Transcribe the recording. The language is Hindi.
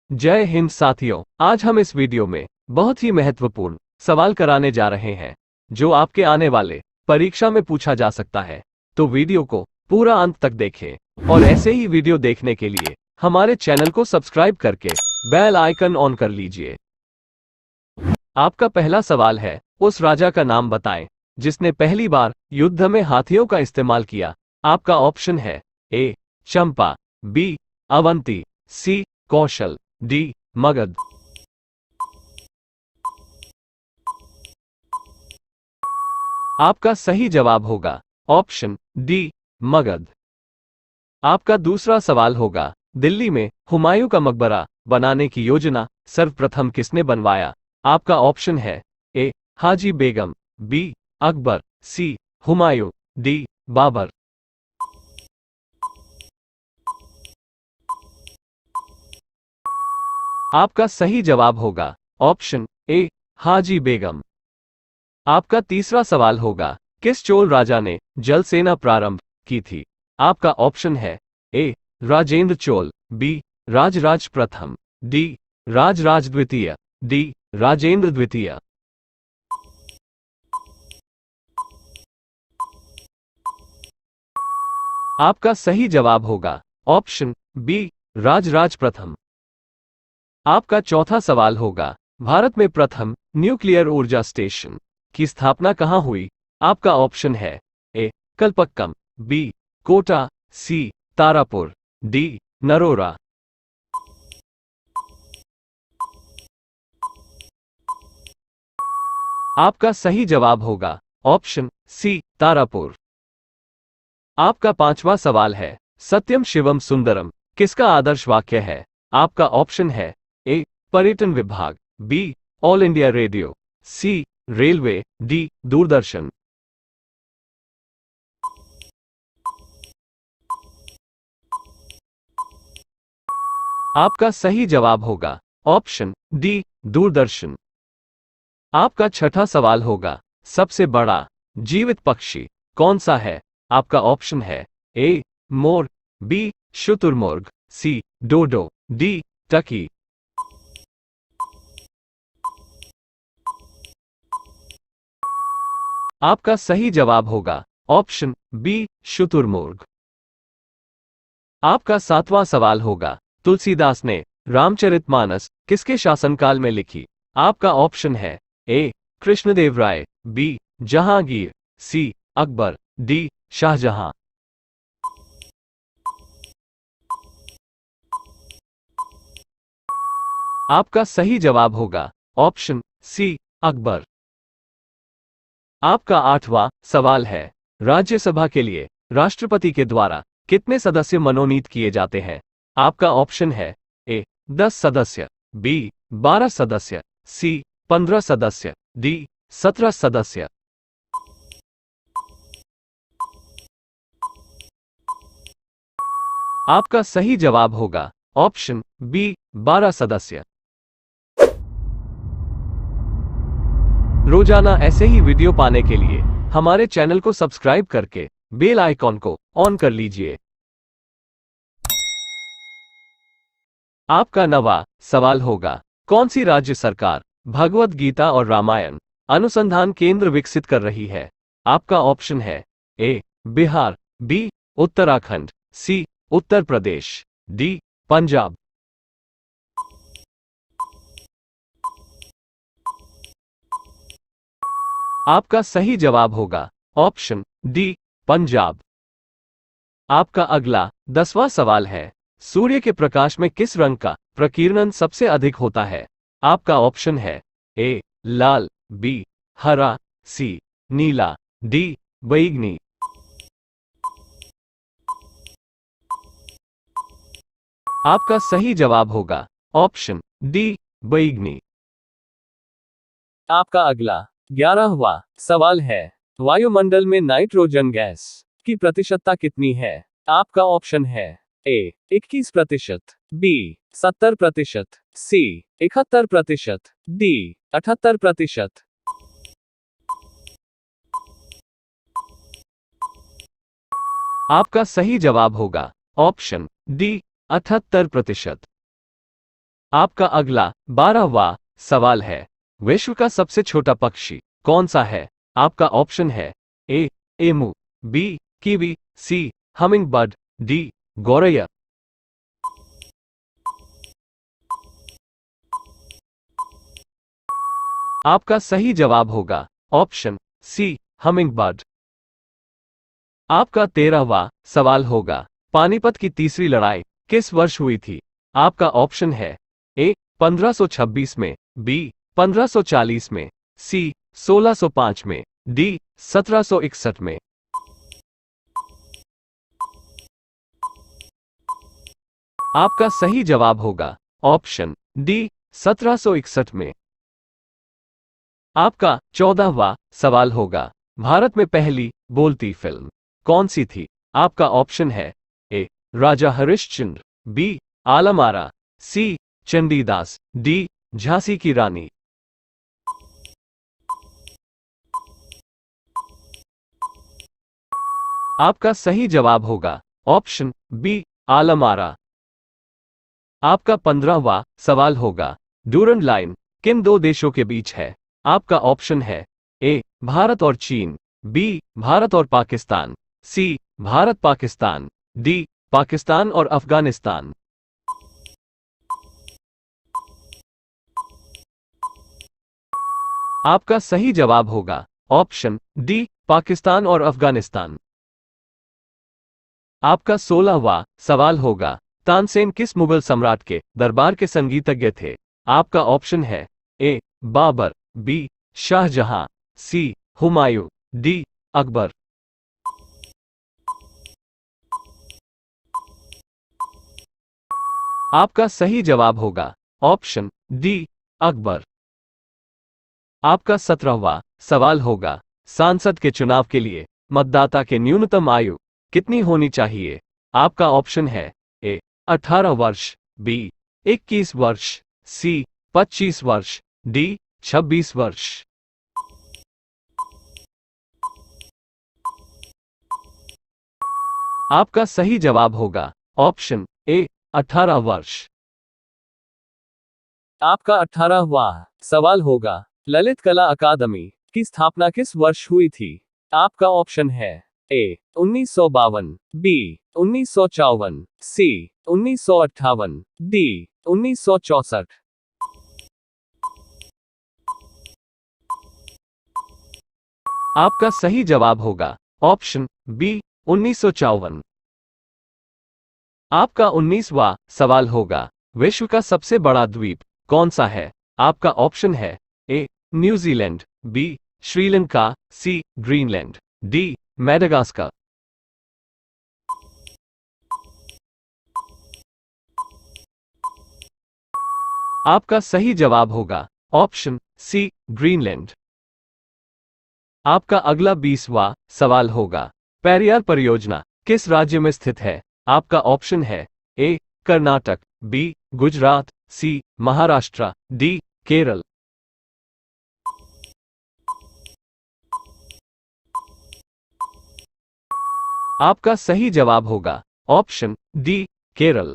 जय हिंद साथियों, आज हम इस वीडियो में बहुत ही महत्वपूर्ण सवाल कराने जा रहे हैं जो आपके आने वाले परीक्षा में पूछा जा सकता है। तो वीडियो को पूरा अंत तक देखें और ऐसे ही वीडियो देखने के लिए हमारे चैनल को सब्सक्राइब करके बेल आइकन ऑन कर लीजिए। आपका पहला सवाल है, उस राजा का नाम बताएं जिसने पहली बार युद्ध में हाथियों का इस्तेमाल किया। आपका ऑप्शन है ए चंपा, बी अवंती, सी कौशल, डी मगध। आपका सही जवाब होगा ऑप्शन डी मगध। आपका दूसरा सवाल होगा, दिल्ली में हुमायूं का मकबरा बनाने की योजना सर्वप्रथम किसने बनवाया। आपका ऑप्शन है ए हाजी बेगम, बी अकबर, सी हुमायूं, डी बाबर। आपका सही जवाब होगा ऑप्शन ए हाजी बेगम। आपका तीसरा सवाल होगा, किस चोल राजा ने जल सेना प्रारंभ की थी। आपका ऑप्शन है ए राजेंद्र चोल, बी राजराज प्रथम, डी राजराज द्वितीय, डी राजेंद्र द्वितीय। आपका सही जवाब होगा ऑप्शन बी राजराज प्रथम। आपका चौथा सवाल होगा, भारत में प्रथम न्यूक्लियर ऊर्जा स्टेशन की स्थापना कहां हुई। आपका ऑप्शन है ए कलपक्कम, बी कोटा, सी तारापुर, डी नरोरा। आपका सही जवाब होगा ऑप्शन सी तारापुर। आपका पांचवा सवाल है, सत्यम शिवम सुंदरम किसका आदर्श वाक्य है। आपका ऑप्शन है ए पर्यटन विभाग, B All India Radio, C railway, D Doordarshan. आपका सही जवाब होगा ऑप्शन डी दूरदर्शन। आपका छठा सवाल होगा, सबसे बड़ा जीवित पक्षी कौन सा है। आपका ऑप्शन है ए मोर, बी शुतुरमुर्ग, सी डोडो, डी टकी। आपका सही जवाब होगा ऑप्शन बी शुतुरमुर्ग। आपका सातवां सवाल होगा, तुलसीदास ने रामचरितमानस किसके शासनकाल में लिखी। आपका ऑप्शन है ए कृष्णदेव राय, बी जहांगीर, सी अकबर, डी शाहजहां। आपका सही जवाब होगा ऑप्शन सी अकबर। आपका आठवां सवाल है, राज्यसभा के लिए राष्ट्रपति के द्वारा कितने सदस्य मनोनीत किए जाते हैं। आपका ऑप्शन है ए 10 सदस्य, बी 12 सदस्य, सी 15 सदस्य, डी 17 सदस्य। आपका सही जवाब होगा ऑप्शन बी 12 सदस्य। रोजाना ऐसे ही वीडियो पाने के लिए हमारे चैनल को सब्सक्राइब करके बेल आइकॉन को ऑन कर लीजिए। आपका नवा सवाल होगा, कौन सी राज्य सरकार भगवत गीता और रामायण अनुसंधान केंद्र विकसित कर रही है। आपका ऑप्शन है ए बिहार, बी उत्तराखंड, सी उत्तर प्रदेश, डी पंजाब। आपका सही जवाब होगा ऑप्शन डी पंजाब। आपका अगला 10वां सवाल है, सूर्य के प्रकाश में किस रंग का प्रकीर्णन सबसे अधिक होता है। आपका ऑप्शन है ए लाल, बी हरा, सी नीला, डी बैंगनी। आपका सही जवाब होगा ऑप्शन डी बैंगनी। आपका अगला 11वां सवाल है, वायुमंडल में नाइट्रोजन गैस की प्रतिशतता कितनी है। आपका ऑप्शन है ए 21%, बी 70%, सी 71%, डी 78%। आपका सही जवाब होगा ऑप्शन डी 78%। आपका अगला 12वां सवाल है, विश्व का सबसे छोटा पक्षी कौन सा है? आपका ऑप्शन है ए एमू, बी कीवी, सी हमिंग बर्ड, डी गौरैया। आपका सही जवाब होगा ऑप्शन सी हमिंग बर्ड। आपका 13वां सवाल होगा, पानीपत की तीसरी लड़ाई किस वर्ष हुई थी? आपका ऑप्शन है ए 1526 में, बी 1540 में, सी 1605 में, डी 1761 में। आपका सही जवाब होगा ऑप्शन डी 1761 में। आपका 14वां सवाल होगा, भारत में पहली बोलती फिल्म कौन सी थी? आपका ऑप्शन है ए राजा हरिश्चंद्र, बी आलमारा, सी चंडीदास, डी झांसी की रानी। आपका सही जवाब होगा ऑप्शन बी आलमारा। आपका 15वां सवाल होगा, डूरंड लाइन किन दो देशों के बीच है? आपका ऑप्शन है ए भारत और चीन, बी भारत और पाकिस्तान, सी भारत पाकिस्तान, डी पाकिस्तान और अफगानिस्तान। आपका सही जवाब होगा ऑप्शन डी पाकिस्तान और अफगानिस्तान। आपका 16वां सवाल होगा, तानसेन किस मुगल सम्राट के दरबार के संगीतज्ञ थे? आपका ऑप्शन है ए बाबर, बी शाहजहां, सी हुमायूं, डी अकबर। आपका सही जवाब होगा ऑप्शन डी अकबर। आपका 17वां सवाल होगा, सांसद के चुनाव के लिए मतदाता के न्यूनतम आयु कितनी होनी चाहिए? आपका ऑप्शन है ए 18 वर्ष, बी 21 वर्ष, सी 25 वर्ष, डी 26 वर्ष। आपका सही जवाब होगा ऑप्शन ए 18 वर्ष। आपका 18वां सवाल होगा, ललित कला अकादमी की स्थापना किस वर्ष हुई थी? आपका ऑप्शन है ए 1952, बी 1954, सी 1958, डी 1964। आपका सही जवाब होगा ऑप्शन बी 1954। आपका 19वां सवाल होगा, विश्व का सबसे बड़ा द्वीप कौन सा है? आपका ऑप्शन है ए न्यूजीलैंड, बी श्रीलंका, सी ग्रीनलैंड, डी मेडागास्कर। आपका सही जवाब होगा ऑप्शन सी ग्रीनलैंड। आपका अगला 20वां सवाल होगा, पेरियार परियोजना किस राज्य में स्थित है? आपका ऑप्शन है ए कर्नाटक, बी गुजरात, सी महाराष्ट्र, डी केरल। आपका सही जवाब होगा ऑप्शन डी केरल।